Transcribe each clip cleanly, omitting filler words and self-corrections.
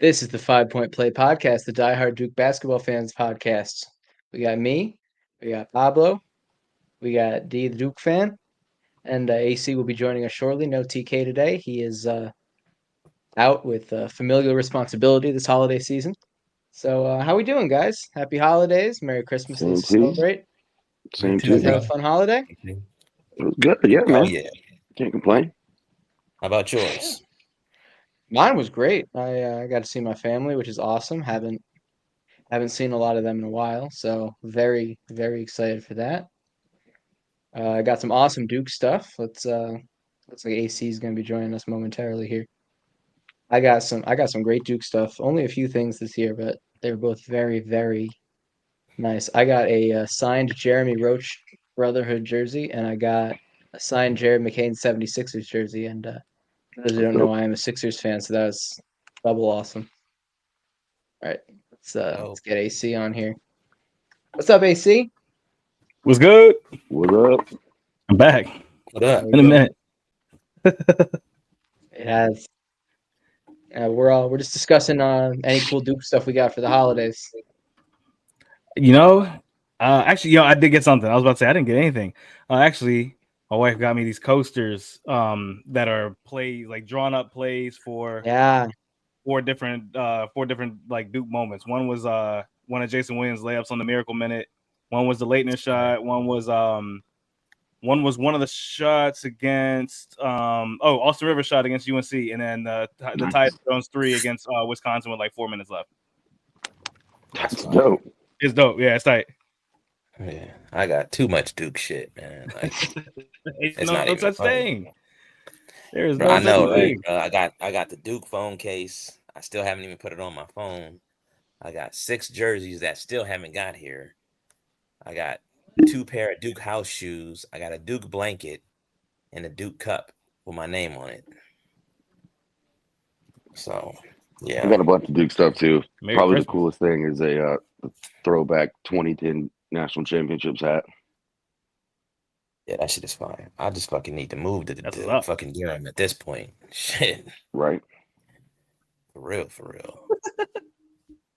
This is the 5 Point Play Podcast, the diehard Duke basketball fans podcast. We got me, we got Pablo, we got D, the Duke fan, and AC will be joining us shortly. No TK today. He is out with familial responsibility this holiday season. So, how we doing, guys? Happy holidays. Merry Christmas Same to to you. celebrate. Same You to guys have you. a fun holiday? It was good. Yeah, Oh man. yeah. Can't complain. How about yours? Mine was great. I got to see my family, which is awesome. Haven't seen a lot of them in a while, so very excited for that. I got some awesome Duke stuff. Looks like AC is going to be joining us momentarily here. I got some great Duke stuff. Only a few things this year, but they were both very nice. I got a signed Jeremy Roach Brotherhood jersey, and I got a signed Jared McCain 76ers jersey. And for those who don't know, So, I am a Sixers fan, so that was double awesome. All right, let's Oh, get AC on here. What's up, AC? What's good? what up? I'm back what How up? we in a doing? minute. It has. We're just discussing any cool Duke stuff we got for the holidays. You know, actually, I did get something. I was about to say I didn't get anything. Actually, my wife got me these coasters that are plays like drawn up plays for Yeah, four different like Duke moments. One was one of Jason Williams' layups on the Miracle Minute. One was the Leitner shot. One was one of the shots against Austin Rivers shot against UNC, and then the Nice. Ty Jones three against Wisconsin with like 4 minutes left. That's That's fire. dope. It's dope. Yeah, it's tight. Yeah, I got too much Duke shit, man. Like It's it's no not even such funny, thing. There is bro. no I such know, right? thing. Bro, I got the Duke phone case. I still haven't even put it on my phone. I got 6 jerseys that still haven't got here. I got 2 pair of Duke house shoes. I got a Duke blanket and a Duke cup with my name on it. So I yeah, got a bunch of Duke stuff too. Merry Probably the Christmas. coolest thing is a throwback 2010 national championships hat. yeah, that shit is fire. I just fucking need to move to That's what's the up. fucking Durham at this point. Shit, Right. for real.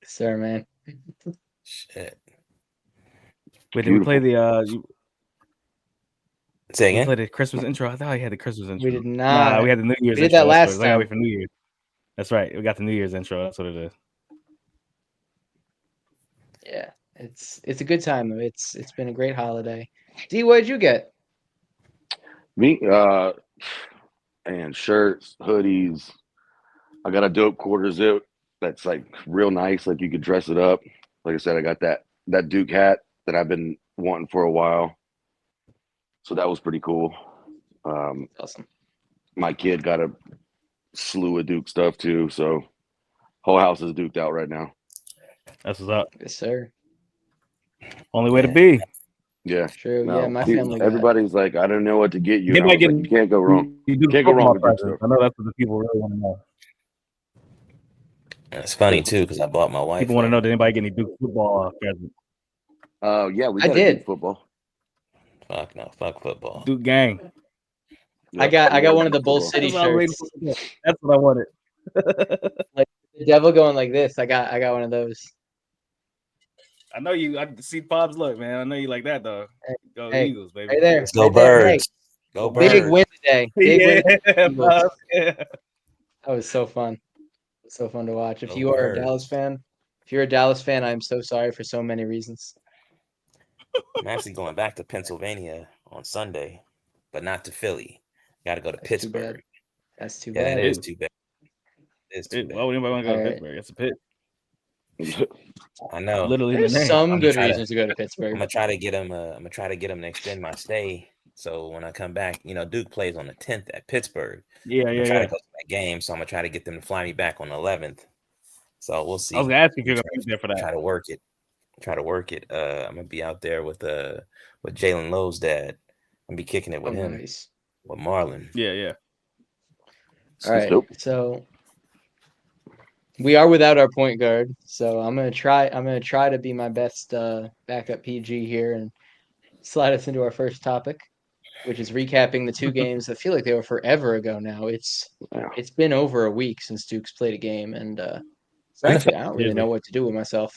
sir, man. Shit. Wait, did we play Beautiful. the Say we again? played the Christmas intro? I thought I had the Christmas We intro. did Nah, not. we had the New Year's We did intro. that That's what it last is. I gotta time. wait for New Year's. That's right. We got the New Year's intro. That's what it is. Yeah, it's a good time though. It's been a great holiday. D, what did you get? Me, and shirts, hoodies. I got a dope quarter zip that's like real nice. Like you could dress it up. Like I said, I got that Duke hat that I've been wanting for a while. So that was pretty cool. Um, Awesome. my kid got a slew of Duke stuff too. So whole house is duked out right now. That's what's up. Yes, sir. Only way to Yeah. be. Yeah. True. Yeah, No, my family got. everybody's like, I don't know what to get you, They and I might was get like, you can't go wrong. you do Can't go wrong football with Duke presents. stuff. I know that's what the people really want to know. And it's funny too because I bought my wife People want to know a did anybody get any Duke football presents? Yeah, we I got a Duke did. football. fuck football. Duke gang. I Yep, got we got a one of the Duke Bull football. City That's what I was waiting shirts. for. That's what I wanted. Like the devil going like this. I got one of those. I know you. I see Pop's look, man. I know you like that though. Hey, Go hey, Eagles, baby. right there. Let's go Right there. Hey, birds. Go big birds. win today. Big win. Yeah, Eagles. Pops. Yeah. That was so fun. So fun to watch. If Go you are a Dallas birds. fan, if you're a Dallas fan, I'm so sorry for so many reasons. I'm actually going back to Pennsylvania on Sunday, but not to Philly. Got to go to That's too bad. Pittsburgh. That's too Yeah, that bad. is Ew. too bad. It is too Why would bad. anybody want to go All to right. Pittsburgh? It's a pit. I know. Literally in the There's name. some I'm good gonna try to. reasons to go to I'm Pittsburgh. gonna try to get them. I'm gonna try to get them to extend my stay. So when I come back, Duke plays on the 10th at Pittsburgh. Yeah, I'm gonna yeah, try to yeah. go to that game. So I'm gonna try to get them to fly me back on the 11th. So we'll I was see. gonna ask you if I'm you're gonna gonna be there for that. try to work it. Try to work it. I'm gonna be out there with Jalen Lowe's dad. I'm gonna be kicking it Oh, with him nice. with Marlon. Yeah, yeah. All That's right. dope. So we are without our point guard. So I'm gonna try to be my best backup PG here and slide us into our first topic, which is recapping the two games that feel like they were forever ago now. Yeah. It's been over a week since Duke's played a game, and Frankly, I don't really know what to do with myself.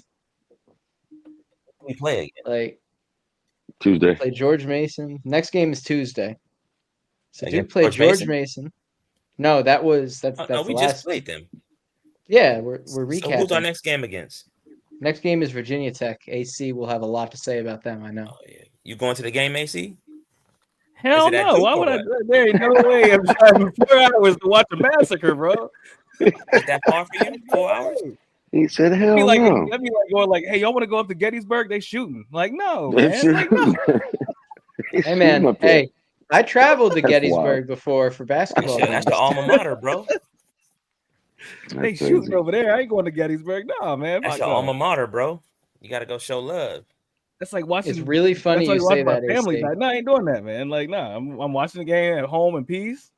We play again. Like Tuesday. play George Mason. Next game is Tuesday. So Duke Against played George George Mason? Mason. No, that's No, the we just last. played them. Yeah, we're So who's our recapping. next game against? Next game is Virginia Tech. AC will have a lot to say about them. I know. Oh yeah, you going to the game, AC? Is Hell it at no. Duke Why or would I? what? There ain't no way I'm driving 4 hours to watch a massacre, bro. Is that far for you? 4 hours? He said, That'd hell be like, no. that'd be like going like, hey, y'all want to go up to Gettysburg? They shooting. Like, no, They're man. Like, no. shooting. They're Hey shooting man, up there. hey, I traveled to That's wild. Gettysburg before for basketball That's your games. alma mater, bro. They That's shooting crazy. over there. I ain't going to Gettysburg. No, man. That's Fuck your alma no. mater, bro. You got to go show love. That's like It's watching. really funny That's you like say watching my that, family AC. die. No, I ain't doing that, man. Like, nah. I'm watching the game at home in peace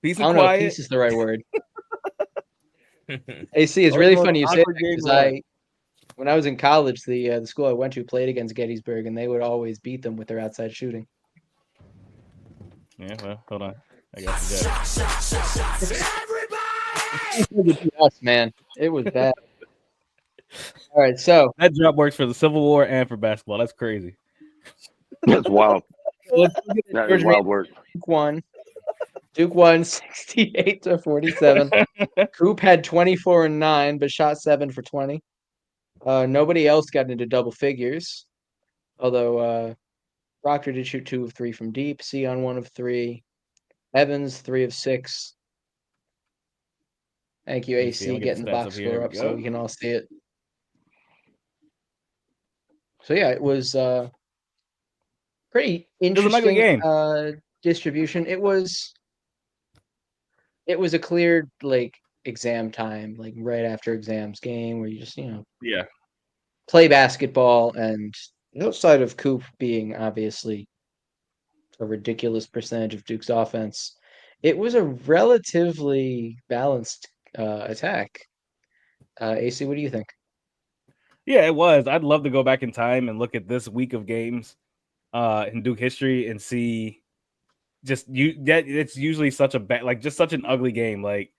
I and don't know if quiet. peace is the right word. AC, it's Always the really most funny you say that awkward game because alive. when I was in college, the school I went to played against Gettysburg, and they would always beat them with their outside shooting. Yeah, well, hold on. I got the Us, man, it was bad. All right, so That drop works for the Civil War and for basketball. That's crazy. That's wild. let's look at That is George wild work. Duke won. Duke won 68-47. Coop had 24 and 9, but shot 7 for 20. Nobody else got into double figures, although Proctor did shoot 2 of 3 from deep. Sion 1 of 3. Evans 3 of 6. Thank you, Let me see. I'm AC, gonna get getting the the stats up box here. There score we up so go. we can all see it. So yeah, it was pretty It was an ugly interesting game. distribution. It was a clear like exam time, like right after exams game where you just, Yeah. play basketball, and outside of Coop being obviously a ridiculous percentage of Duke's offense, it was a relatively balanced attack. AC, what do you think? Yeah, it was. I'd love to go back in time and look at this week of games in Duke history and see just that it's usually such a bad, like just such an ugly game. Like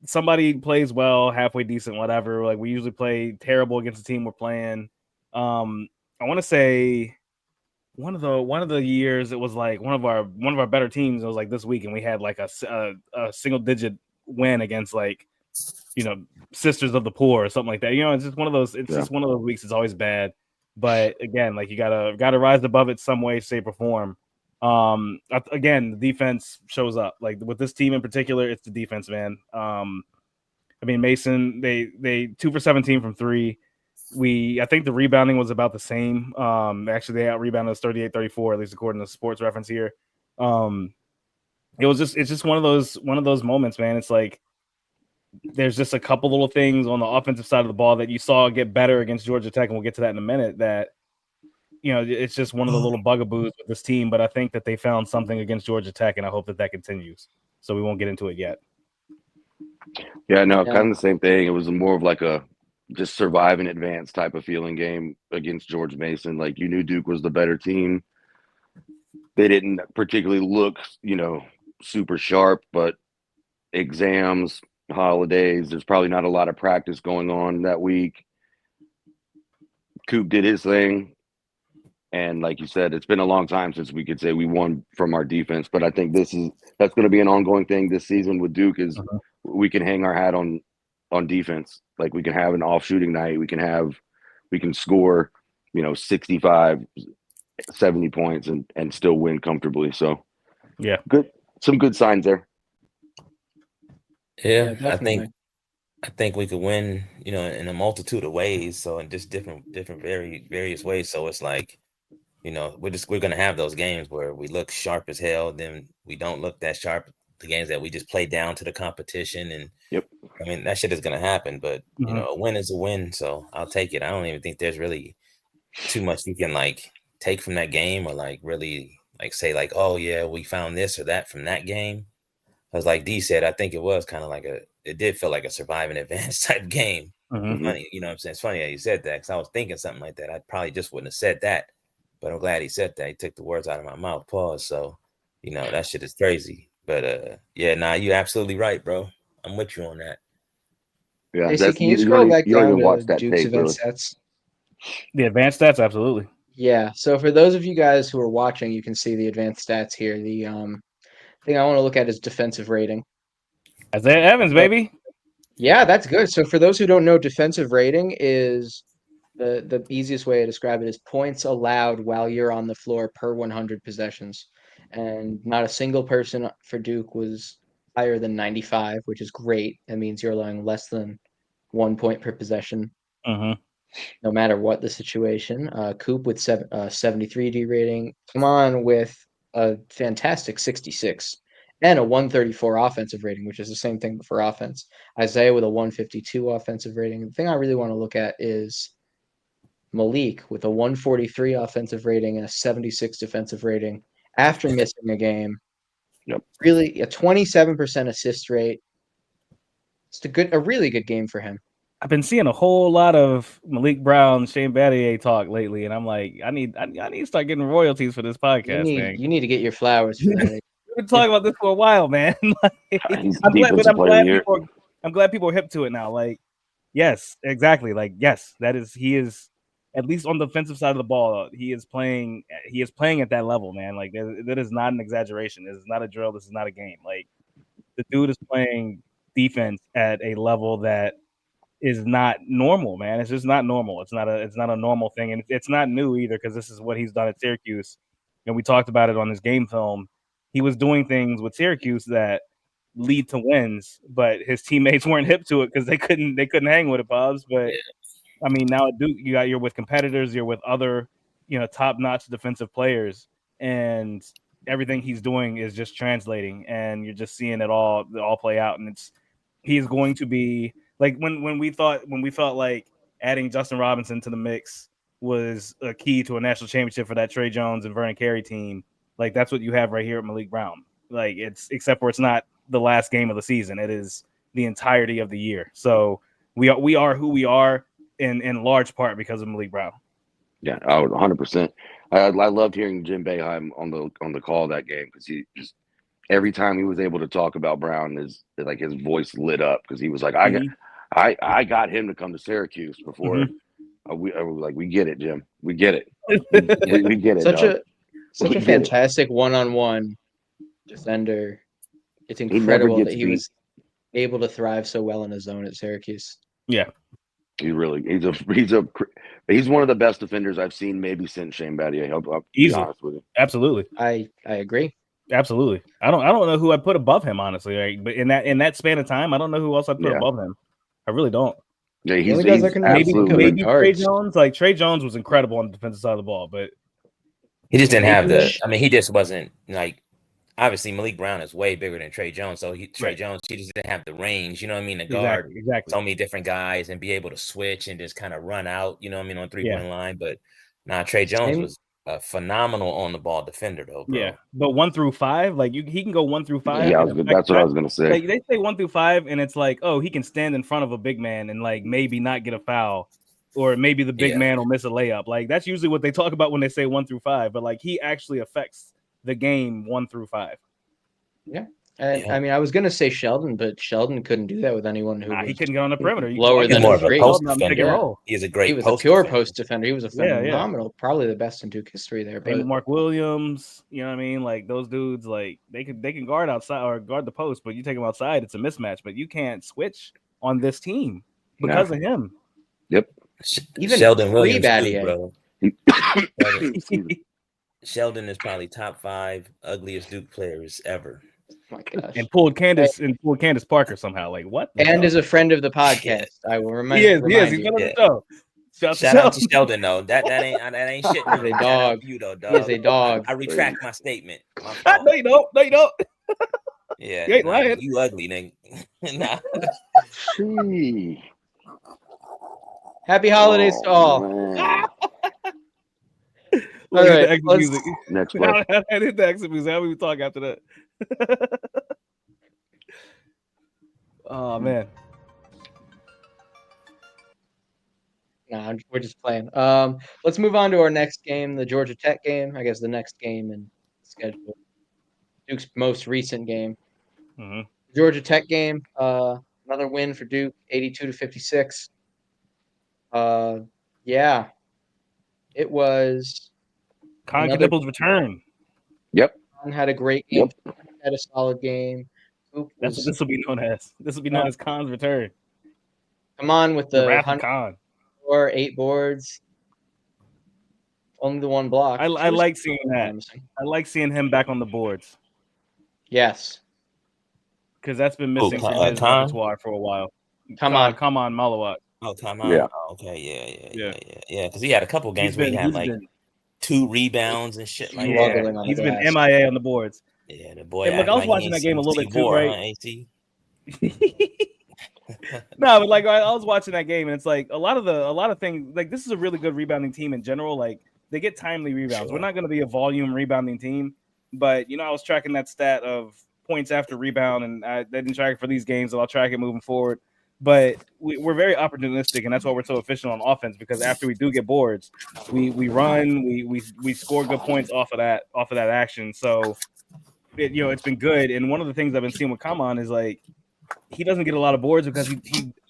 somebody plays well, halfway decent, whatever. Like we usually play terrible against the team we're playing. I want to say one of the years it was like one of our better teams. It was like this week, and we had like a single digit win against like Sisters of the Poor or something like that. It's just one of those. It's Yeah. just one of those weeks. It's always bad, but again, like you gotta rise above it some way, shape, or form. Again, the defense shows up. Like with this team in particular, it's the defense, man. I mean, Mason, they 2 for 17 from 3. I think the rebounding was about the same. Actually, they out rebounded us 38-34, at least according to Sports Reference here. It's just one of those moments, man. It's like there's just a couple little things on the offensive side of the ball that you saw get better against Georgia Tech, and we'll get to that in a minute. That it's just one of the little bugaboos with this team. But I think that they found something against Georgia Tech, and I hope that continues. So we won't get into it yet. Yeah, no, Yeah. kind of the same thing. It was more of like a just survive and advance type of feeling game against George Mason. Like you knew Duke was the better team. They didn't particularly look, super sharp, but exams, holidays, there's probably not a lot of practice going on that week. Coop did his thing. And like you said, it's been a long time since we could say we won from our defense. But I think that's going to be an ongoing thing this season with Duke is we can hang our hat on defense. Like we can have an off shooting night. We can score, 65, 70 points and still win comfortably. So yeah, some good signs there. Yeah, definitely. I think we could win, in a multitude of ways. So in just different various ways. So it's like, we're gonna have those games where we look sharp as hell, then we don't look that sharp. The games that we just play down to the competition, and Yep. I mean that shit is gonna happen. But a win is a win, so I'll take it. I don't even think there's really too much you can like take from that game or like really like say like, oh yeah, we found this or that from that game. Because like D said, I think it was kind of like it did feel like a survive and advance type game. Funny, you know what I'm saying? It's funny that you said that because I was thinking something like that. I probably just wouldn't have said that. But I'm glad he said that. He took the words out of my mouth. Pause. So, that shit is crazy. But yeah, nah, you're absolutely right, bro. I'm with you on that. Yeah, JC, that's can you scroll back you don't down even watch to that Duke's tape event really. stats? The advanced stats, absolutely. Yeah, so for those of you guys who are watching, you can see the advanced stats here. The thing I want to look at is defensive rating. Isaiah Evans, So, baby. yeah, that's good. So for those who don't know, defensive rating is the easiest way to describe it is points allowed while you're on the floor per 100 possessions. And not a single person for Duke was higher than 95, which is great. That means you're allowing less than 1 point per possession, Mm-hmm. no matter what the situation. Coop with 73 D rating. Come on with a fantastic 66 and a 134 offensive rating, which is the same thing for offense. Isaiah with a 152 offensive rating. The thing I really want to look at is Malik with a 143 offensive rating and a 76 defensive rating after missing a game. Yep. Really, a 27% assist rate. It's a really good game for him. I've been seeing a whole lot of Malik Brown, Shane Battier talk lately, and I'm like, I need to start getting royalties for this podcast, man. You need to get your flowers for that. We've been talking about this for a while, man. Like, He's I'm glad, but defensive player of the year. I'm glad people are hip to it now. Like, yes, exactly. Like, yes, he is at least on the defensive side of the ball. He is playing at that level, man. Like, that is not an exaggeration. This is not a drill. This is not a game. Like, the dude is playing defense at a level that is not normal, man. It's just not normal. It's not a normal thing, and it's not new either because this is what he's done at Syracuse. And we talked about it on his game film. He was doing things with Syracuse that lead to wins, but his teammates weren't hip to it because they couldn't hang with it, Bobs. But I mean, now at Duke, you're with competitors, you're with other, top notch defensive players, and everything he's doing is just translating, and you're just seeing it all play out. And he's going to be like when we felt like adding Justin Robinson to the mix was a key to a national championship for that Trey Jones and Vernon Carey team. Like that's what you have right here at Malik Brown. Like it's except for it's not the last game of the season; it is the entirety of the year. So we are who we are in large part because of Malik Brown. Yeah, I would 100%. I loved hearing Jim Boeheim on the call that game because he just every time he was able to talk about Brown, his voice lit up because he was like, I got him to come to Syracuse before we get it, Jim, we get it, we get it, Such dog. such a fantastic one-on-one defender. It's He never incredible gets that he beat. was able to thrive so well in his zone at Syracuse. Yeah, He's one of the best defenders I've seen maybe since Shane Battier. I'll be easily, honest with you. absolutely. I agree. Absolutely. I don't know who I'd put above him, honestly. Right? But in that span of time, I don't know who else I'd put above him. I really don't. Yeah, The he's only guys I can really think of are absolutely maybe Trey guards. Jones. Like Trey Jones was incredible on the defensive side of the ball, but He just didn't have Maybe- he just wasn't like. Obviously, Malik Brown is way bigger than Trey Jones, so Trey Right. Jones, he just didn't have the range, you know what I mean, to guard exactly. so many different guys and be able to switch and just kind of run out, you know what I mean, on 3-point line. But Trey Jones was a phenomenal on the ball defender, though, bro. Yeah, but 1 through 5, like he can go 1 through 5. Yeah, that's what I was gonna say. Like, they say 1 through 5, and it's like, oh, he can stand in front of a big man and like maybe not get a foul, or maybe the big man will miss a layup. Like that's usually what they talk about when they say 1 through 5. But like he actually affects the game 1 through 5. Yeah. And I mean, I was gonna say Sheldon, but Sheldon couldn't do that with anyone who He couldn't get on the perimeter. lower than more of a three. post Pick and defender. roll. He is a great He was post a pure defender. post defender. He was a Yeah, phenomenal, probably the best in Duke history there. Same with But Mark Williams, you know what I mean? Like those dudes, like they can guard outside or guard the post, but you take them outside, it's a mismatch. But you can't switch on this team because of him. Yep. even Sheldon Williams, too, Battier. bro. Excuse me. Sheldon is probably top 5 ugliest Duke players ever. My gosh. And pulled Candace Parker somehow. Like what? And is a friend of the podcast. I will remind you. He is. He's been on the show. Shout out to Sheldon, though. That ain't shit. He's a dog. You though, dog. He is a dog. I retract my statement. No, you don't. Yeah, You ain't lying. You ugly, nigga. Nah. Gee. Happy holidays to all. Man. All right, Exit music. Next play. I did the exit music. How we talk after that? Oh man. Nah, we're just playing. Let's move on to our next game, the Georgia Tech game. I guess the next game in schedule. Duke's most recent game. Mm-hmm. Georgia Tech game. Another Another win for Duke, 82-56. Yeah, it was Con another. Knipples return. Yep. Had a great game. Yep. Had a solid game. Coop That's what was this will be known as. This will be known as Con's return. come on with The the Wrath of Con. 8 boards, only the one block. I like seeing that. Promising. I like seeing him back on the boards Yes. because that's been missing from his Con? repertoire for a while. Come on. Malawat. Oh, come on. Yeah. Oh, okay, yeah. Because he had a couple games where he had like 2 rebounds and shit like that. Struggling on the He's been glass. MIA on the boards. Yeah, the boy. Hey, look, I was like watching that game a little bit too, right? Huh, AC? No, but like I was watching that game, and it's like a lot of things. Like this is a really good rebounding team in general. Like they get timely rebounds. We're not going to be a volume rebounding team, but I was tracking that stat of points after rebound, and I didn't track it for these games, so I'll track it moving forward. But we're very opportunistic, and that's why we're so efficient on offense. Because after we do get boards, we run, we score good points off of that action. So it's been good. And one of the things I've been seeing with Kaman is like he doesn't get a lot of boards because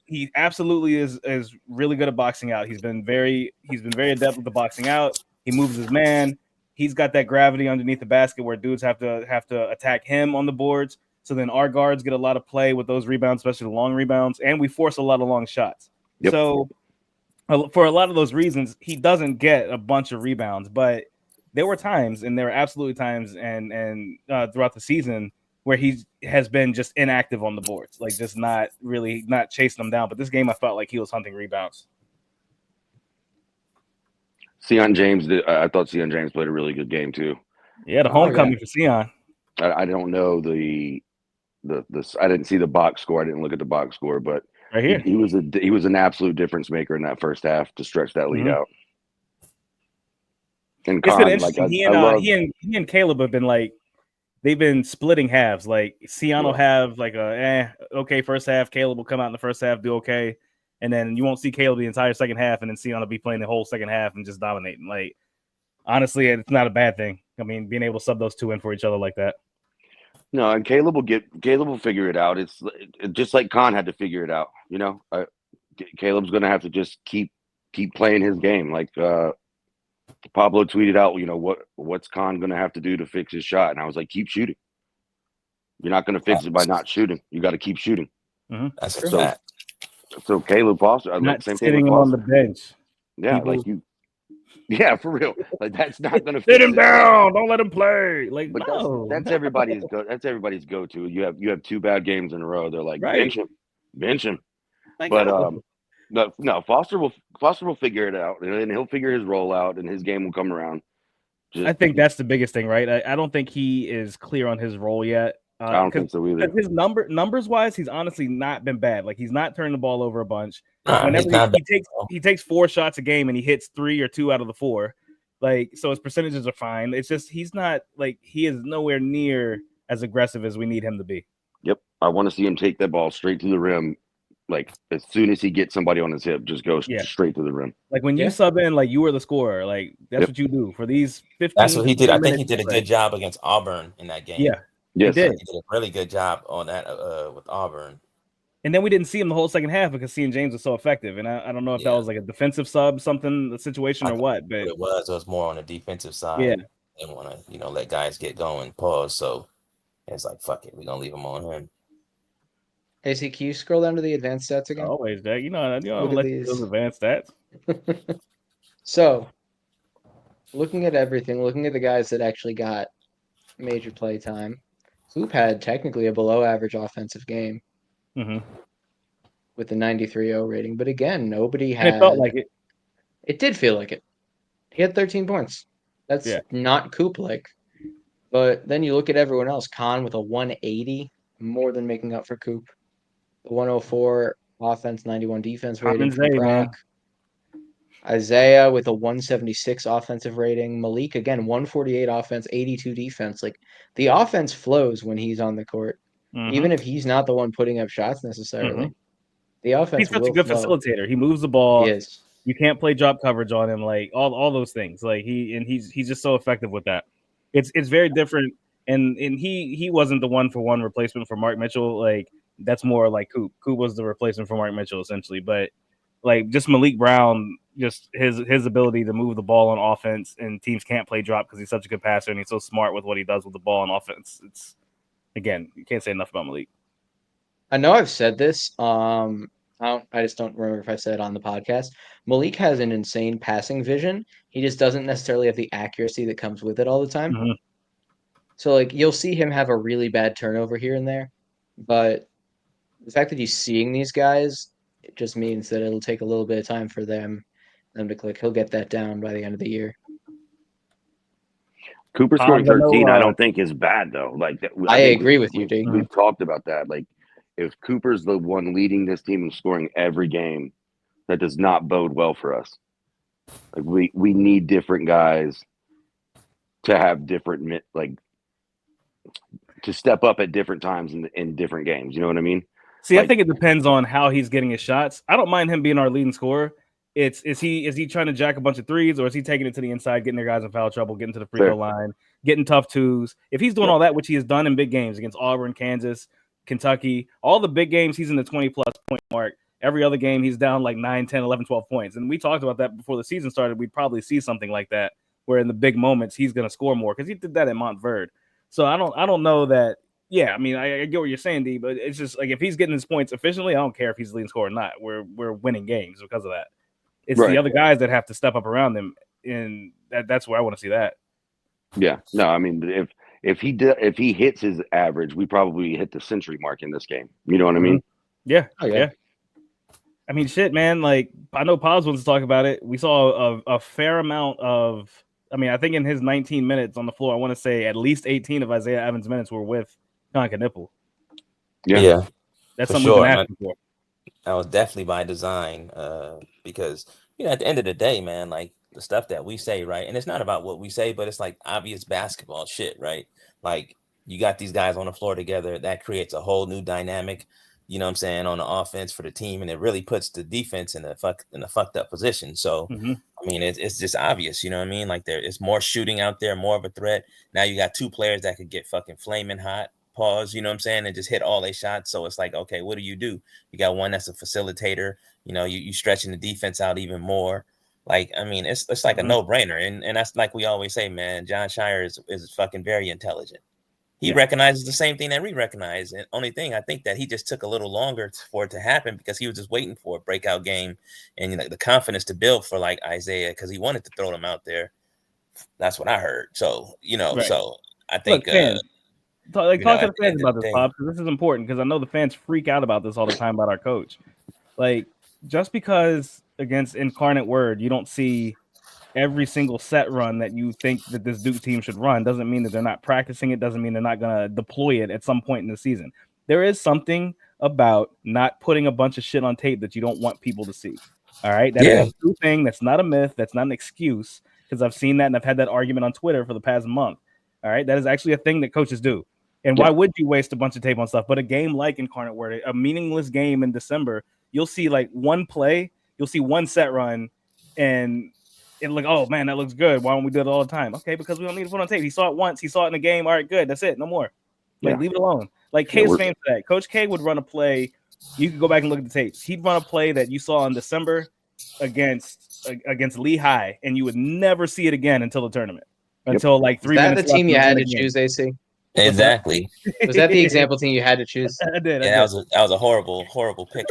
he absolutely is really good at boxing out. He's been very adept with the boxing out. He moves his man. He's got that gravity underneath the basket where dudes have to attack him on the boards. So then our guards get a lot of play with those rebounds, especially the long rebounds, and we force a lot of long shots. Yep. So for a lot of those reasons, he doesn't get a bunch of rebounds, but there were times, and there were absolutely times, and throughout the season where he has been just inactive on the boards, like just not chasing them down. But this game, I felt like he was hunting rebounds. Sion James, I thought Sion James played a really good game too. Yeah, the homecoming for Sion. I don't know the I didn't see the box score. I didn't look at the box score, but right here he was an absolute difference maker in that first half to stretch that lead out. And it's Con, been interesting. He and Caleb have been like they've been splitting halves. Like Sion will have like okay first half. Caleb will come out in the first half, do okay, and then you won't see Caleb the entire second half, and then Sion will be playing the whole second half and just dominating. Like honestly, it's not a bad thing. I mean, being able to sub those two in for each other like that. No, and Caleb will figure it out. It's just like Con had to figure it out. Caleb's going to have to just keep playing his game. Like Pablo tweeted out, what's Con going to have to do to fix his shot? And I was like, keep shooting. You're not going to fix it by not shooting. You got to keep shooting. Mm-hmm. That's a fact. So Caleb Foster, not same sitting thing him on the bench. Yeah, people. Yeah, for real. Like that's not going to sit him down. Don't let him play. Like but no, that's everybody's go to. You have 2 bad games in a row. They're like bench him. Like, but no, Foster will figure it out, and then he'll figure his role out, and his game will come around. I think that's the biggest thing, right? I don't think he is clear on his role yet. I don't think so either. His numbers wise, he's honestly not been bad. Like he's not turning the ball over a bunch. Whenever he takes 4 shots a game and he hits 3 or 2 out of the 4. Like so, his percentages are fine. It's just he is nowhere near as aggressive as we need him to be. Yep, I want to see him take that ball straight to the rim. Like as soon as he gets somebody on his hip, just go straight to the rim. Like when you sub in, like you were the scorer. Like that's what you do for these 15. That's what he did. I think he did a good job against Auburn in that game. Yeah, yes, he did a really good job on that with Auburn. And then we didn't see him the whole second half because Sion James was so effective. And I don't know if that was like a defensive sub, the situation or what. But it was more on the defensive side. Yeah, they didn't want to let guys get going. Pause. So it's like fuck it, we're gonna leave him on him. AC, can you scroll down to the advanced stats again? Always, Jack. Look at those advanced stats. So, looking at everything, looking at the guys that actually got major play time, Hoop had technically a below-average offensive game with the 93.0 rating. But again, nobody had. And it felt like it. It did feel like it. He had 13 points. That's not Coop-like. But then you look at everyone else. Con with a 180, more than making up for Coop. 104 offense, 91 defense rating from Prague. Isaiah with a 176 offensive rating. Malik, again, 148 offense, 82 defense. Like, the offense flows when he's on the court, even if he's not the one putting up shots necessarily. The offense He's such a good facilitator. He moves the ball. He is. You can't play drop coverage on him, like all those things. Like he's just so effective with that. It's very different. And he wasn't the 1-for-1 replacement for Mark Mitchell. Like that's more like Coop. Coop was the replacement for Mark Mitchell essentially, but like just Malik Brown, just his ability to move the ball on offense, and teams can't play drop because he's such a good passer and he's so smart with what he does with the ball on offense. It's again, you can't say enough about Malik. I know I've said this. I just don't remember if I said it on the podcast. Malik has an insane passing vision. He just doesn't necessarily have the accuracy that comes with it all the time. Mm-hmm. So like you'll see him have a really bad turnover here and there, but the fact that he's seeing these guys, it just means that it'll take a little bit of time for them to click. He'll get that down by the end of the year. Cooper scoring I know, 13, I don't think is bad though. Like I think agree with you, D. we've talked about that. Like if Cooper's the one leading this team and scoring every game, that does not bode well for us. Like we need different guys to have different to step up at different times in different games. You know what I mean? See, I think it depends on how he's getting his shots. I don't mind him being our leading scorer. Is he trying to jack a bunch of threes, or is he taking it to the inside, getting their guys in foul trouble, getting to the free throw line, getting tough twos? If he's doing all that, which he has done in big games against Auburn, Kansas, Kentucky, all the big games, he's in the 20-plus point mark. Every other game, he's down like 9, 10, 11, 12 points. And we talked about that before the season started. We'd probably see something like that, where in the big moments, he's going to score more because he did that at Montverde. So I don't know that. Yeah, I mean, I get what you're saying, D, but it's just like if he's getting his points efficiently, I don't care if he's leading scorer or not. We're winning games because of that. It's the other guys that have to step up around them, and that's where I want to see that. Yeah, no, I mean, if he hits his average, we probably hit the century mark in this game. You know what I mean? Yeah, yeah. I mean, shit, man. Like I know Paz wants to talk about it. We saw a fair amount of. I mean, I think in his 19 minutes on the floor, I want to say at least 18 of Isaiah Evans' minutes were with Conka Nipple. Yeah, that's something we've been asking for. That was definitely by design, because at the end of the day, man, like the stuff that we say, right? And it's not about what we say, but it's like obvious basketball shit, right? Like you got these guys on the floor together, that creates a whole new dynamic, you know what I'm saying, on the offense for the team, and it really puts the defense in a fucked up position. So I mean, it's just obvious, you know what I mean? Like there is more shooting out there, more of a threat. Now you got two players that could get fucking flaming hot. Pause, you know what I'm saying, and just hit all their shots. So it's like, okay, what do? You got one that's a facilitator, you stretching the defense out even more. Like, I mean, it's like a no-brainer. And that's like we always say, man, John Shire is fucking very intelligent. He recognizes the same thing that we recognize. And only thing, I think that he just took a little longer for it to happen because he was just waiting for a breakout game and the confidence to build for like Isaiah because he wanted to throw them out there. That's what I heard. So, so I think talk to the fans about this, Bob, because this is important because I know the fans freak out about this all the time about our coach. Like, just because against Incarnate Word you don't see every single set run that you think that this Duke team should run doesn't mean that they're not practicing it, doesn't mean they're not going to deploy it at some point in the season. There is something about not putting a bunch of shit on tape that you don't want people to see. All right? That is a true thing. That's not a myth. That's not an excuse because I've seen that and I've had that argument on Twitter for the past month. All right? That is actually a thing that coaches do. And why would you waste a bunch of tape on stuff? But a game like Incarnate Word, a meaningless game in December, you'll see like one play, you'll see one set run, and it's like, oh man, that looks good. Why don't we do it all the time? Okay, because we don't need to put on tape. He saw it once, he saw it in a game. All right, good. That's it. No more. Like, leave it alone. Like K is famous for that. Coach K would run a play. You could go back and look at the tapes. He'd run a play that you saw in December against Lehigh, and you would never see it again until the tournament. Until like 3 minutes. Is that the team you had to choose, AC? Exactly. Was that the example team you had to choose? I did. Yeah, that was a horrible pick,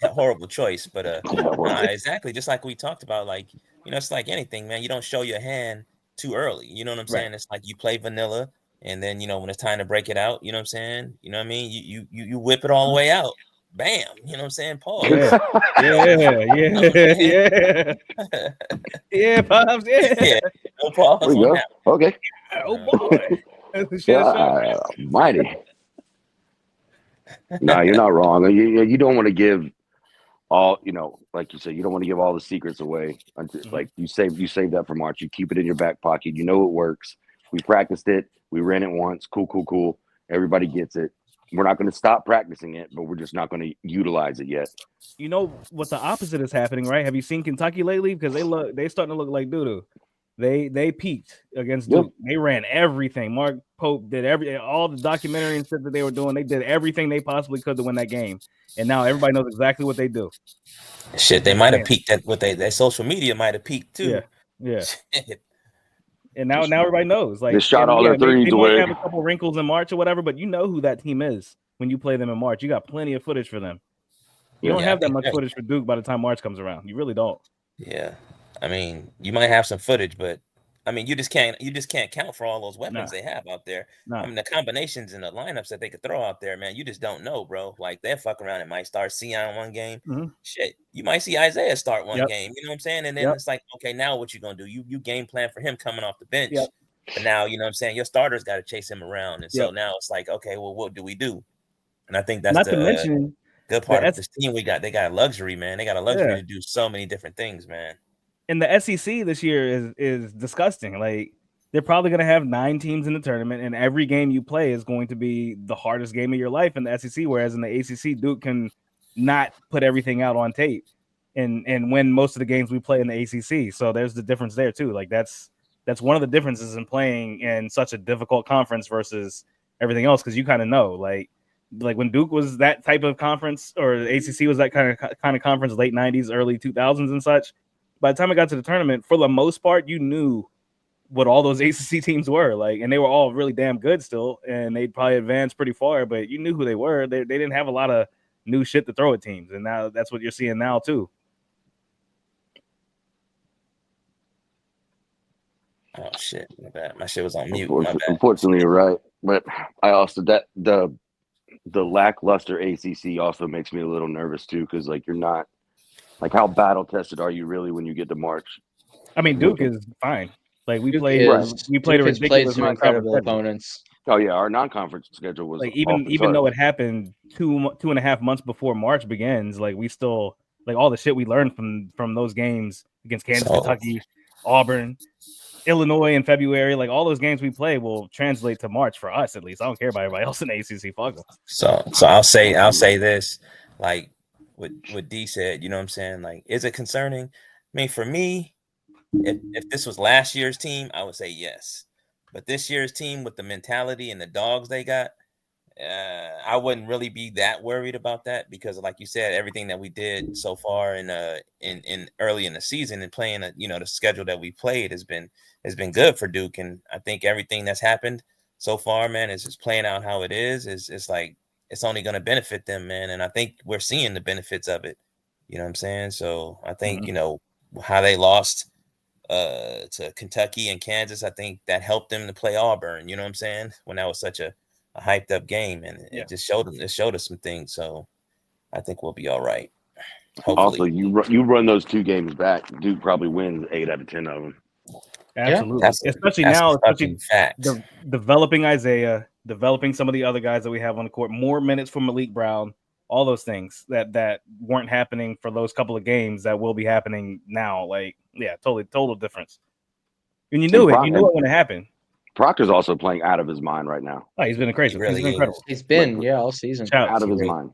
horrible choice. But exactly, just like we talked about, like it's like anything, man. You don't show your hand too early. You know what I'm saying? It's like you play vanilla, and then when it's time to break it out, you know what I'm saying? You know what I mean? You whip it all the way out. Bam. You know what I'm saying? Pause. Yeah, Pops. Yeah. No pause on that. Okay. Oh boy. Mighty. No, you're not wrong. You don't want to give all, like you said, you don't want to give all the secrets away. Like you save that for March. You keep it in your back pocket. You know it works. We practiced it. We ran it once. Cool. Everybody gets it. We're not going to stop practicing it, but we're just not going to utilize it yet. You know what the opposite is happening, right? Have you seen Kentucky lately? Because they starting to look like doo-doo. They peaked against Yep. Duke. They ran everything. Mark Pope did all the documentary and stuff that they were doing. They did everything they possibly could to win that game. And now everybody knows exactly what they do. Shit, they might have Man. peaked at what their social media might have peaked too. Yeah. Shit. And now everybody knows. Like, They shot and all their threes they might away. have a couple wrinkles in March or whatever, but you know who that team is when you play them in March. You got plenty of footage for them. You don't Yeah, I have that think much that- footage for Duke by the time March comes around. You really don't. Yeah, I mean, you might have some footage, but I mean, you just can't count for all those weapons Nah. they have out there. Nah. I mean, the combinations and the lineups that they could throw out there, man, you just don't know, bro. Like they'll fuck around and might start Sion one game. Mhm. Shit, you might see Isaiah start one Yep. game. You know what I'm saying? And then Yep. it's like, okay, now what you gonna do? You game plan for him coming off the bench. Yep. But now, you know what I'm saying? Your starters got to chase him around. And so Yep. now it's like, okay, well, what do we do? And I think that's Not the to mention good part the of this team we got. They got a luxury, man. They got a luxury Yeah. to do so many different things, man. and the SEC this year is disgusting. Like they're probably going to have 9 teams in the tournament, and every game you play is going to be the hardest game of your life in the SEC. Whereas in the ACC, Duke can not put everything out on tape and win most of the games we play in the ACC. So there's the difference there too. Like that's one of the differences in playing in such a difficult conference versus everything else, because you kind of know like when Duke was that type of conference, or the ACC was that kind of conference, late 90s, early 2000s and such. By the time I got to the tournament, for the most part, you knew what all those ACC teams were like, and they were all really damn good still, and they'd probably advance pretty far, but you knew who they were. They didn't have a lot of new shit to throw at teams, and now that's what you're seeing now too. Oh shit, my bad. My shit was on mute. My bad. Unfortunately, you're right. But I also the lackluster ACC also makes me a little nervous too, because like you're not like, how battle tested are you really when you get to March? I mean, Duke is fine. Like we Duke played is- a Duke has played ridiculous some non-conference incredible schedule. opponents. Oh yeah, our non-conference schedule was Like off the even though charts. it happened 2.5 months before March begins, like we still, like all the shit we learned from those games against Kansas, So- Kentucky, Auburn, Illinois in February, like all those games we play will translate to March for us at least. I don't care about everybody else in the ACC. Fuck them. So I'll say this, like what D said, you know what I'm saying? Like, is it concerning? I mean, for me, if this was last year's team, I would say yes. But this year's team, with the mentality and the dogs they got, I wouldn't really be that worried about that, because like you said, everything that we did so far in early in the season and playing the schedule that we played has been good for Duke. And I think everything that's happened so far, man, is just playing out how it is. It's like it's only going to benefit them, man. And I think we're seeing the benefits of it. You know what I'm saying? So I think how they lost to Kentucky and Kansas, I think that helped them to play Auburn. You know what I'm saying? When that was such a hyped up game, and it just showed them. It showed us some things. So I think we'll be all right. Hopefully. Also, you run those 2 games back, Duke probably wins 8 out of 10 of them. Absolutely. That's fucking facts. Developing Isaiah, developing some of the other guys that we have on the court, more minutes for Malik Brown, all those things that weren't happening for those couple of games that will be happening now. Like, yeah, total difference. And you knew it when it happened. Proctor's also playing out of his mind right now. Oh, he's been crazy. Really He's been incredible. He's been, all season. Out of his mind.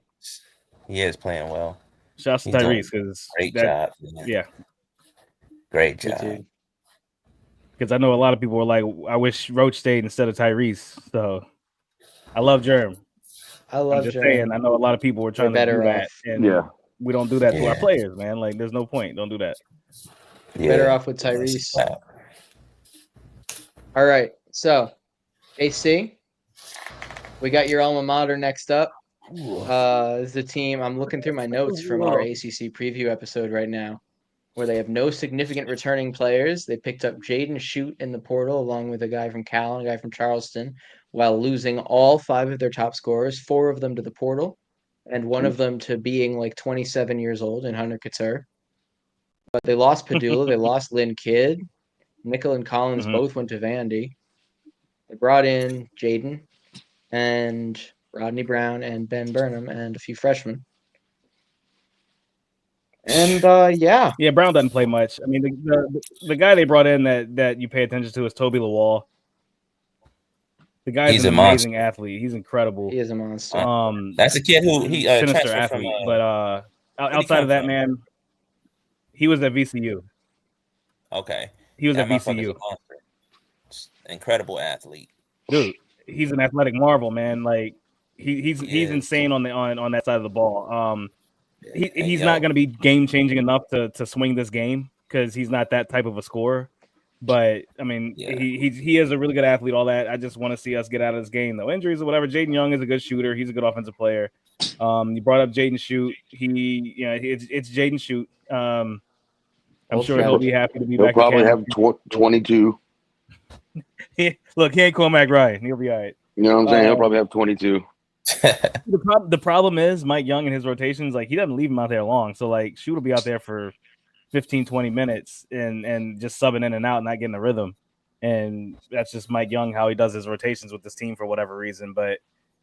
He is playing well. Shouts to Tyrese, because great job. Man. Yeah, great job. Because I know a lot of people were like, I wish Roach stayed instead of Tyrese. So I love Jerem. I'm just saying, I know a lot of people were trying to do that, and we don't do that to our players, man. Like, there's no point. Don't do that. Better off with Tyrese. All right, so AC, we got your alma mater next up. Is the team. I'm looking through my notes from our ACC preview episode right now, where they have no significant returning players. They picked up Jaden Shute in the portal, along with a guy from Cal and a guy from Charleston, while losing all 5 of their top scorers, 4 of them to the portal, and 1 of them to being like 27 years old in Hunter Couture. But they lost Padula, they lost Lynn Kidd, Nickel and Collins both went to Vandy. They brought in Jaden and Rodney Brown and Ben Burnham and a few freshmen. And yeah, Brown doesn't play much. I mean, the guy they brought in that you pay attention to is Toby Lawal. The guy's an amazing athlete. He's incredible. He is a monster. That's a kid who he sinister athlete. But outside of that, man, he was at VCU. Okay. He was That at motherfucker's a VCU. monster. Incredible athlete. Dude, he's an athletic marvel, man. Like he's Is. insane on that side of the ball. Yeah. And He's not yo, going to be game changing enough to swing this game because he's not that type of a scorer. But I mean, yeah, he is a really good athlete. All that. I just want to see us get out of this game, though. Injuries or whatever. Jaden Young is a good shooter. He's a good offensive player. You brought up Jaden Shoot. It's Jaden Shoot. I'm Old sure he'll friend. be happy to be He'll back in probably Canada. have 22. Look, he ain't Cormac Ryan. He'll be all right. You know what I'm saying? He'll probably have 22. The problem is Mike Young and his rotations, like he doesn't leave him out there long. So like Shoot will be out there for 15, 20 minutes and just subbing in and out and not getting a rhythm. And that's just Mike Young, how he does his rotations with this team for whatever reason. But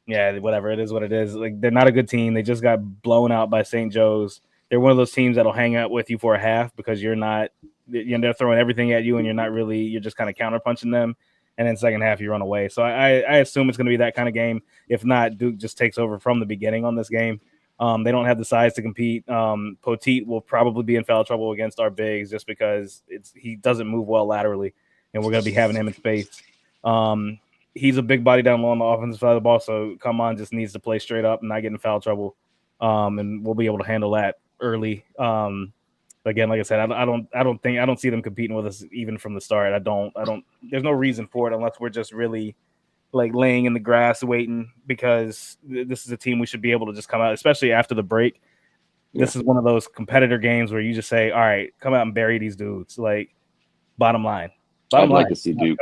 yeah, whatever. It is what it is. Like they're not a good team. They just got blown out by St. Joe's. They're one of those teams that'll hang out with you for a half because they're throwing everything at you and you're just kind of counterpunching them. And then second half you run away. So I assume it's going to be that kind of game. If not, Duke just takes over from the beginning on this game. They don't have the size to compete. Poteet will probably be in foul trouble against our bigs just because he doesn't move well laterally, and we're going to be having him in space. He's a big body down low on the offensive side of the ball, so come on, just needs to play straight up and not get in foul trouble, and we'll be able to handle that early. Again, like I said, I don't see them competing with us even from the start. I don't. There's no reason for it unless we're just really like laying in the grass waiting because this is a team we should be able to just come out, especially after the break. This is one of those competitor games where you just say, all right, come out and bury these dudes. Like bottom line. I'd like to see Duke.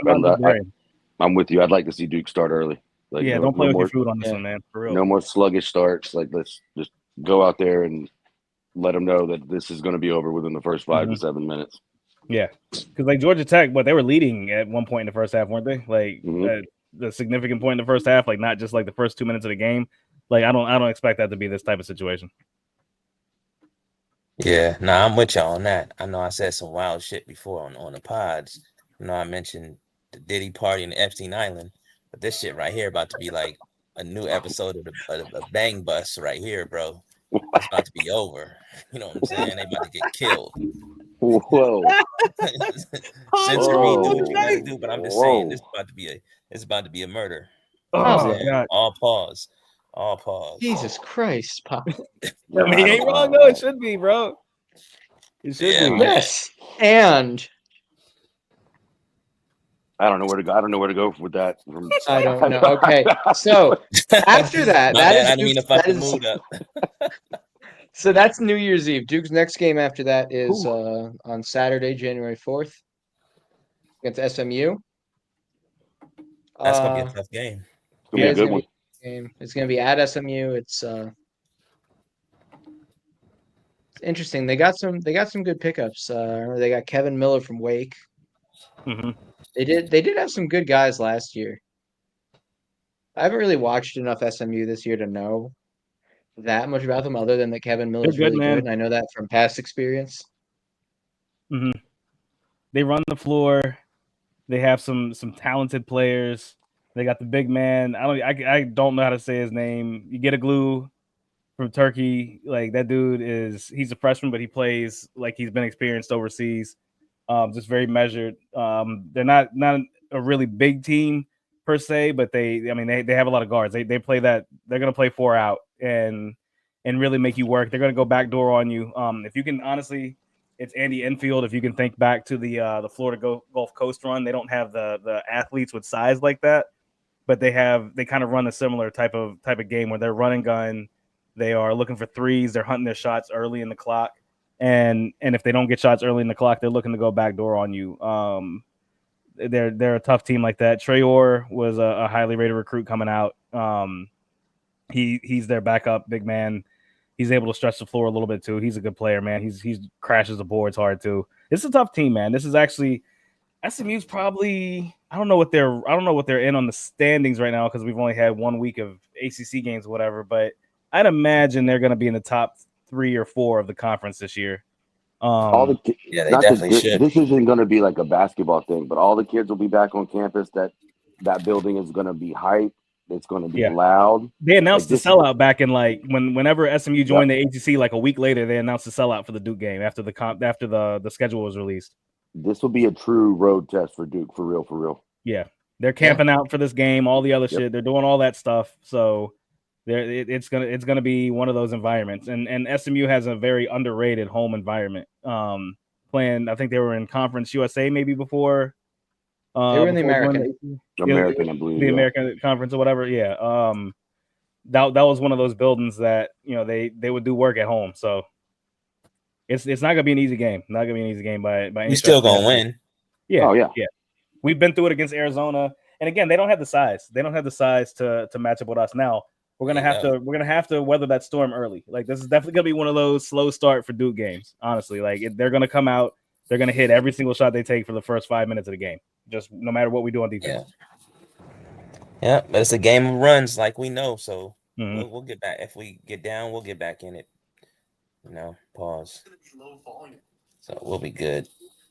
I'm with you. I'd like to see Duke start early. Like, yeah, don't play with your food on this one, man. For real. No more sluggish starts. Like let's just go out there and let them know that this is going to be over within the first 5 to 7 minutes. Yeah, because like Georgia Tech, they were leading at one point in the first half, weren't they? Like the significant point in the first half, like not just like the first 2 minutes of the game. Like I don't expect that to be this type of situation. Yeah, I'm with y'all on that. I know I said some wild shit before on the pods. I mentioned the Diddy party in the Epstein Island, but this shit right here about to be like a new episode of the Bang Bus right here, bro. It's about to be over. You know what I'm saying? They about to get killed. Whoa. Censor me, do what you gotta do, but I'm just saying it's about to be a murder. Oh God. All pause. Jesus Christ, Pop. I mean, he ain't wrong though. It should be, bro. It should be. Yes. And I don't know where to go. I don't know where to go with that. I don't know. Okay. So after that, I didn't mean to fuck the mood up. So that's New Year's Eve. Duke's next game after that is on Saturday, January 4th against SMU. That's gonna be a tough game. It's gonna be a good one. It's gonna be at SMU. It's interesting. They got some good pickups. They got Kevin Miller from Wake. Mm-hmm. They did have some good guys last year. I haven't really watched enough SMU this year to know that much about them, other than that Kevin Miller's really good, and I know that from past experience. Mm-hmm. They run the floor. They have some talented players. They got the big man. I don't know how to say his name. You get a glue from Turkey. Like that dude he's a freshman, but he plays like he's been experienced overseas. Just very measured. They're not a really big team per se, but they have a lot of guards. They play that. They're gonna play 4 out and really make you work. They're gonna go backdoor on you. If you can honestly. It's Andy Enfield. If you can think back to the Florida Gulf Coast run, they don't have the athletes with size like that, but they kind of run a similar type of game where they're running gun. They are looking for threes. They're hunting their shots early in the clock, and if they don't get shots early in the clock, they're looking to go backdoor on you. They're a tough team like that. Trey Orr was a highly rated recruit coming out. He's their backup big man. He's able to stretch the floor a little bit too. He's a good player, man. He's crashes the boards hard too. It's a tough team, man. This is actually SMU's probably I don't know what they're in on the standings right now because we've only had 1 week of ACC games or whatever. But I'd imagine they're going to be in the top 3 or 4 of the conference this year. They definitely should. This isn't going to be like a basketball thing, but all the kids will be back on campus. That building is going to be hyped. It's going to be loud. They announced the sellout back in whenever SMU joined the ACC, like a week later, they announced the sellout for the Duke game after the schedule was released. this will be a true road test for Duke, for real, for real. Yeah, they're camping out for this game. All the other shit, they're doing all that stuff. So it's gonna be one of those environments. And SMU has a very underrated home environment. Playing, I think they were in Conference USA maybe before. They were in the before going American. American, I believe. the American Conference or whatever. Yeah. That was one of those buildings that they would do work at home. So it's not gonna be an easy game. Not gonna be an easy game by any You stretch still of the gonna imagination. win. Yeah. Oh, yeah. Yeah. We've been through it against Arizona, and again, they don't have the size. They don't have the size to match up with us. Now we're gonna have to weather that storm early. Like, this is definitely gonna be one of those slow start for Duke games. Honestly, like they're gonna come out, they're gonna hit every single shot they take for the first 5 minutes of the game. Just no matter what we do on defense. Yeah, but it's a game of runs, like we know. So Mhm. we'll get back. If we get down, we'll get back in it. Pause. So we'll be good.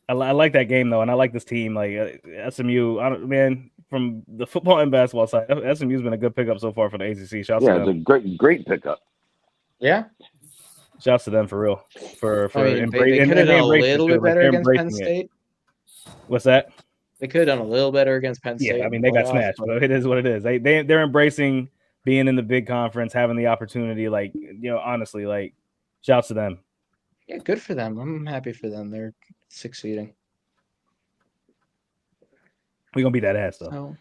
I like that game though, and I like this team. Like SMU, man, from the football and basketball side, SMU's been a good pickup so far for the ACC. Shouts to It's them. a great pickup. Yeah. Shouts to them for real. For I mean, embrace, they could have and they done a embrace it little too. bit Like, better they're against Penn embracing it. State. What's that? They could have done a little better against Penn State. Yeah, I in mean the they got playoffs, smashed, but but it is what it is. They're embracing being in the big conference, having the opportunity. Like, honestly, like, shouts to them. yeah, good for them. I'm happy for them. They're succeeding. We're gonna beat that ass though. So,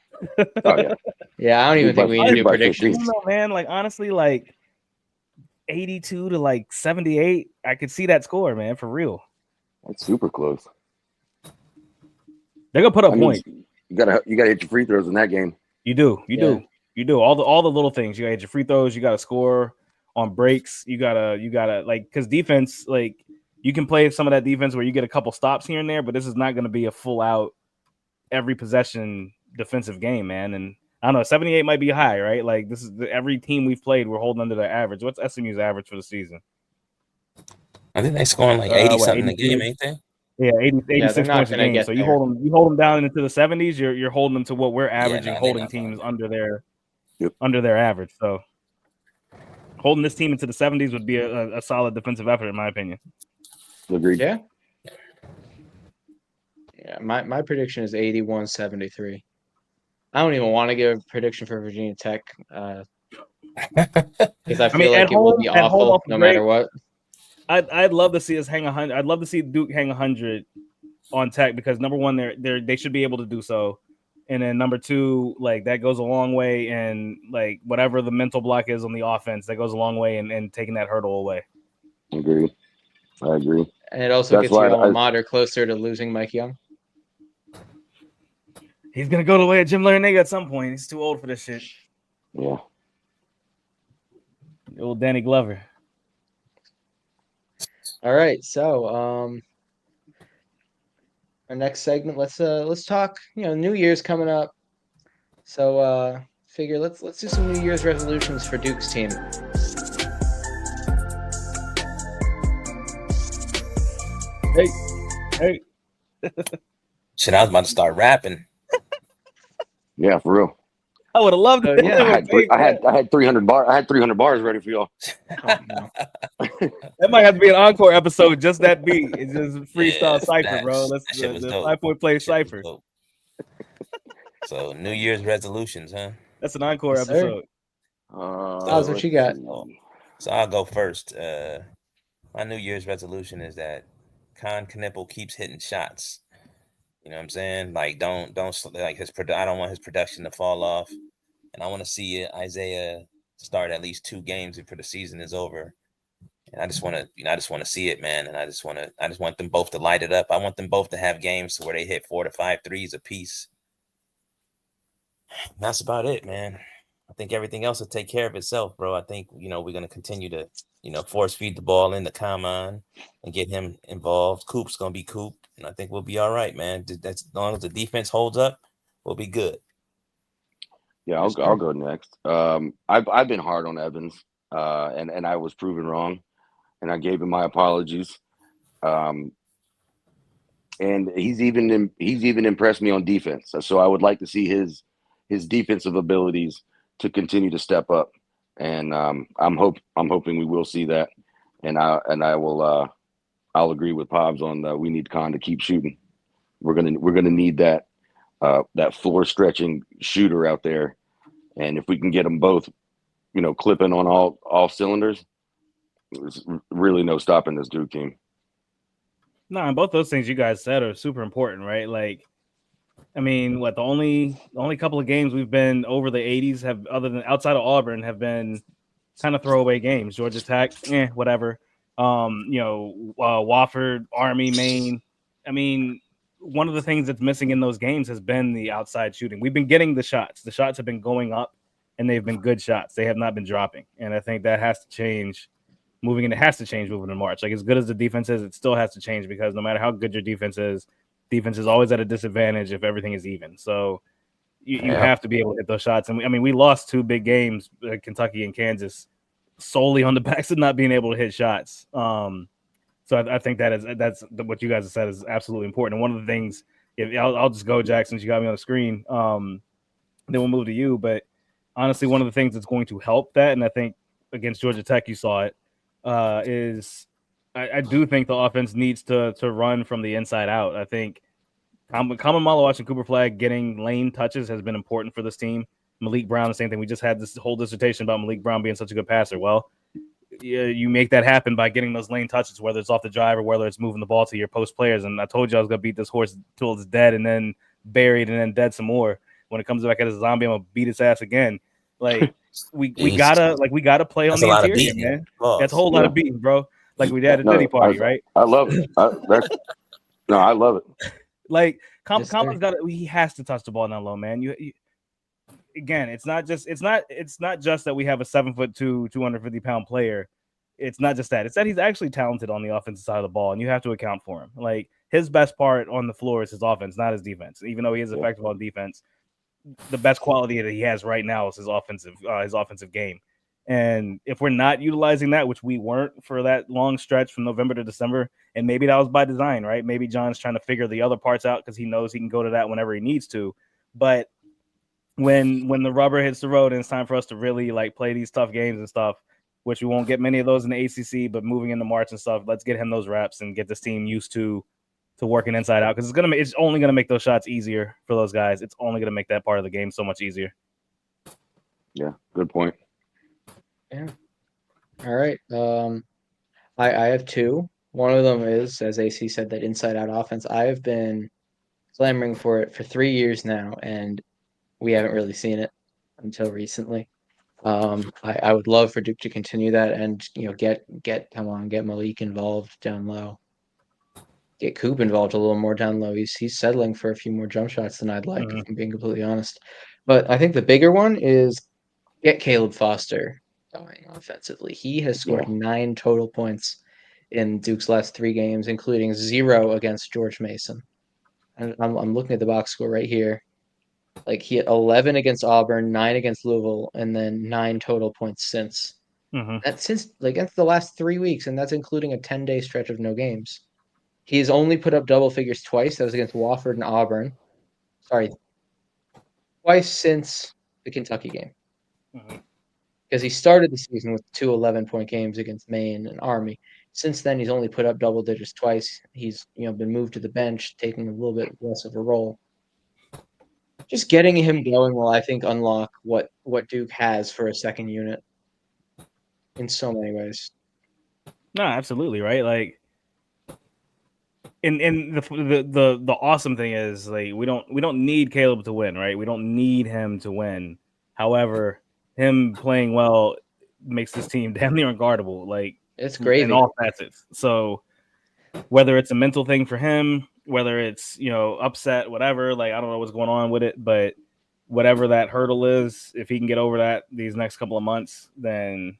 Oh, yeah. yeah, I don't even think we need to do by predictions. 15. No, man, like honestly, like 82 to like 78, I could see that score, man, for real. That's super close. They're gonna put up points. You gotta hit your free throws in that game. You do all the little things. You gotta hit your free throws. You gotta score on breaks. You gotta like, because defense, like, you can play some of that defense where you get a couple stops here and there, but this is not gonna be a full out every possession defensive game, man. And I don't know, 78 might be high, right? Like, this is every team we've played, we're holding under their average. What's SMU's average for the season? I think they scoring like 80 something a 82? game, ain't they? Yeah, 86 they're not points a gonna game. get So there. you hold them down into the 70s. You're holding them to what we're averaging, they're holding not teams going under their average. So holding this team into the 70s would be a solid defensive effort, in my opinion. Agreed. Yeah. Yeah, my prediction is 81-73. I don't even want to give a prediction for Virginia Tech because I feel like it will be awful no matter what. I'd love to see us hang 100. I'd love to see Duke hang 100 on Tech, because number one, they should be able to do so, and then number two, like, that goes a long way, and like whatever the mental block is on the offense, that goes a long way in taking that hurdle away. Agreed. I agree. And it also gets your alma mater closer to losing Mike Young. He's gonna go the way of Jim Larinaga at some point. He's too old for this shit. Yeah. Old Danny Glover. All right, so our next segment, let's talk. New Year's coming up, so figure let's do some New Year's resolutions for Duke's team. Hey. Shit, I was about to start rapping. Yeah, for real. I would have loved it. Yeah. I had 300 bars. I had 300 bars ready for y'all. Oh, no. That might have to be an encore episode. Just that beat. It's just freestyle cipher, facts. bro. That's That shit was the dope. 5-point play That shit was cipher. dope. So New Year's resolutions, huh? That's an encore Yes, sir. episode. Oz, what you got? So I'll go first. My New Year's resolution is that Con Knipple keeps hitting shots. You know what I'm saying? Like, don't like his I don't want his production to fall off, and I want to see Isaiah start at least 2 games before the season is over. And I just want to see it, man. And I just want them both to light it up. I want them both to have games where they hit 4 to 5 threes apiece. And that's about it, man. I think everything else will take care of itself, bro. I think, we're going to continue to, force feed the ball into Common and get him involved. Coop's going to be Coop, and I think we'll be all right, man. That's, as long as the defense holds up, we'll be good. Yeah, I'll go next. I've been hard on Evans, and I was proven wrong, and I gave him my apologies. And he's even impressed me on defense. So I would like to see his defensive abilities to continue to step up, and I'm hoping we will see that, and I will I'll agree with Pobbs on we need Con to keep shooting. We're gonna need that that floor stretching shooter out there, and if we can get them both, clipping on all cylinders, there's really no stopping this Duke team. No, and both those things you guys said are super important, right? Like, I mean, what the only couple of games we've been over the 80s have, other than outside of Auburn, have been kind of throwaway games. Georgia Tech, whatever. Wofford, Army, Maine. I mean, one of the things that's missing in those games has been the outside shooting. We've been getting the shots. The shots have been going up, and they've been good shots. They have not been dropping, and I think that has to change. It has to change moving in March. Like, as good as the defense is, it still has to change, because no matter how good your defense is always at a disadvantage if everything is even. So you have to be able to hit those shots. And we lost 2 big games, Kentucky and Kansas, solely on the backs of not being able to hit shots. So I think that's what you guys have said is absolutely important. And one of the things, I'll just go, Jack, since you got me on the screen. Then we'll move to you. But honestly, one of the things that's going to help that, and I think against Georgia Tech you saw it, is I do think the offense needs to run from the inside out. I think Common Malawash and Cooper Flag getting lane touches has been important for this team. Malik Brown, the same thing. We just had this whole dissertation about Malik Brown being such a good passer. Well, you make that happen by getting those lane touches, whether it's off the drive or whether it's moving the ball to your post players. And I told you I was going to beat this horse till it's dead, and then buried, and then dead some more. When it comes back as a zombie, I'm going to beat its ass again. Like, we gotta play on That's a the lot of interior, beating. man. Pause. That's a whole lot of beating, bro. Like we had a Diddy party, right? I love it. I love it. Like, Yes, sir. Common's he has to touch the ball down low, man. You again, it's not just that we have a 7'2", 250-pound player. It's not just that. It's that he's actually talented on the offensive side of the ball, and you have to account for him. Like, his best part on the floor is his offense, not his defense. Even though he is effective on defense, the best quality that he has right now is his offensive game. And if we're not utilizing that, which we weren't for that long stretch from November to December, and maybe that was by design, right? Maybe John's trying to figure the other parts out because he knows he can go to that whenever he needs to. But when the rubber hits the road and it's time for us to really like play these tough games and stuff, which we won't get many of those in the ACC, but moving into March and stuff, let's get him those reps and get this team used to working inside out, because it's only gonna make those shots easier for those guys. It's only gonna make that part of the game so much easier. Yeah, good point. Yeah. All right. I have 2. One of them is, as AC said, that inside out offense. I have been clamoring for it for 3 years now, and we haven't really seen it until recently. I would love for Duke to continue that, and get Malik involved down low. Get Coop involved a little more down low. He's settling for a few more jump shots than I'd like, if I'm being completely honest. But I think the bigger one is get Caleb Foster going offensively. He has scored 9 total points in Duke's last 3 games, including 0 against George Mason. And I'm looking at the box score right here. Like, he had 11 against Auburn, 9 against Louisville, and then 9 total points since. That's the last 3 weeks, and that's including a 10-day stretch of no games. He's only put up double figures twice. That was against Wofford and Auburn. Sorry, twice since the Kentucky game. Because he started the season with 2 11-point games against Maine and Army. Since then, he's only put up double digits twice. He's been moved to the bench, taking a little bit less of a role. Just getting him going will, I think, unlock what Duke has for a second unit in so many ways. No, absolutely, right. Like, and the awesome thing is, like, we don't need Caleb to win, right? We don't need him to win. However, him playing well makes this team damn near unguardable. Like, it's gravy in all facets. So whether it's a mental thing for him, whether it's upset, whatever, like, I don't know what's going on with it, but whatever that hurdle is, if he can get over that these next couple of months, then,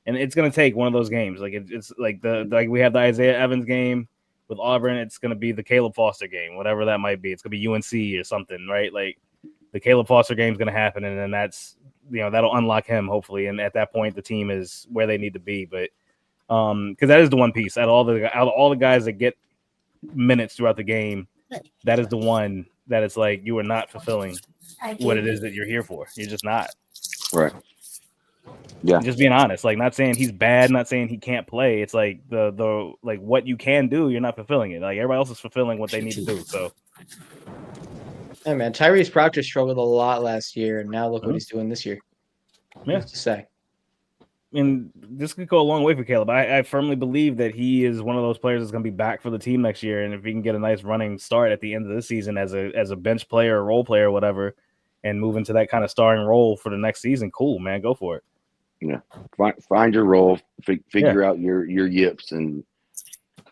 and it's gonna take one of those games. Like, it's like we have the Isaiah Evans game with Auburn. It's gonna be the Caleb Foster game, whatever that might be. It's gonna be UNC or something, right? Like, the Caleb Foster game is gonna happen, and then that's that'll unlock him hopefully, and at that point the team is where they need to be. But because that is the one piece out of all the guys that get minutes throughout the game, that is the one that it's like you are not fulfilling what it is that you're here for. You're just not. Right. Right. Right. Right. Right. Yeah. Just being honest, like not saying he's bad, not saying he can't play. It's like the like what you can do, you're not fulfilling it. Like everybody else is fulfilling what they need to do. So Hey man, Tyrese Proctor struggled a lot last year, and now look what he's doing this year. yeah, What's to say? and this could go a long way for Caleb. I firmly believe that he is one of those players that's going to be back for the team next year. And if he can get a nice running start at the end of the season as a bench player, or role player, or whatever, and move into that kind of starring role for the next season, cool, man, go for it. Yeah, find your role, figure out your yips, and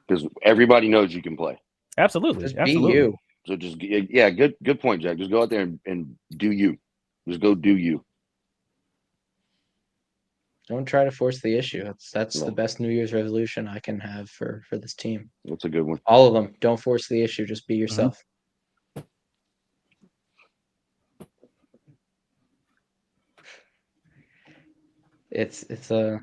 because everybody knows you can play. Absolutely, Just absolutely. be you. So just good point, Jack. Just go out there and do you. Just go do you. Don't try to force the issue. That's No. the best New Year's resolution I can have for this team. That's a good one. All of them. Don't force the issue. Just be yourself. It's a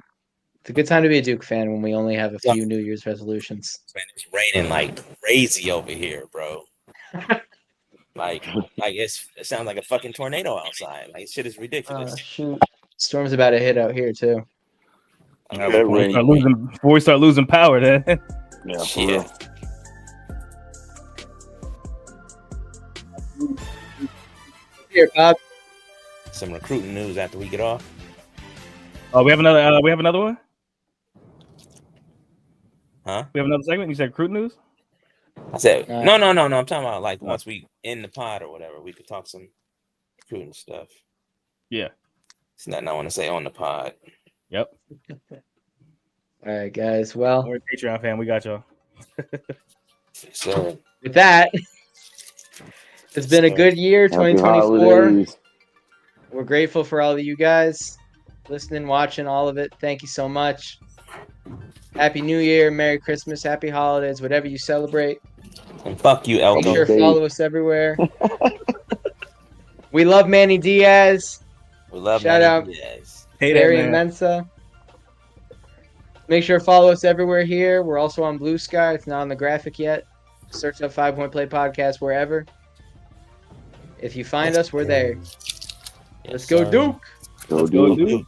good time to be a Duke fan when we only have a few New Year's resolutions. Man, it's raining like crazy over here, bro. like it sounds like a fucking tornado outside. Like shit is ridiculous. Shoot. Storm's about to hit out here too. Before we start losing power, then. Yeah, for real. Here, Bob. Some recruiting news after we get off. Oh, we have another. We have another one. Huh? We have another segment. You said recruit news. I said no. I'm talking about like once we end the pod or whatever, we could talk some recruiting stuff. Yeah. It's nothing I want to say on the pod. Yep. All right, guys. Well, we're a Patreon fan. We got y'all. So with that, it's been a good year, 2024. We're grateful for all of you guys listening, watching, all of it. Thank you so much. Happy New Year, Merry Christmas, Happy Holidays, whatever you celebrate. And fuck you, Elko. Make sure to follow us everywhere. We love Manny Diaz. We love Shout Manny out Diaz. Barry and Mensa. Make sure to follow us everywhere here. We're also on Blue Sky. It's not on the graphic yet. Search up 5 Point Play Podcast wherever. If you find us, we're there. Let's go, Duke. Go Duke.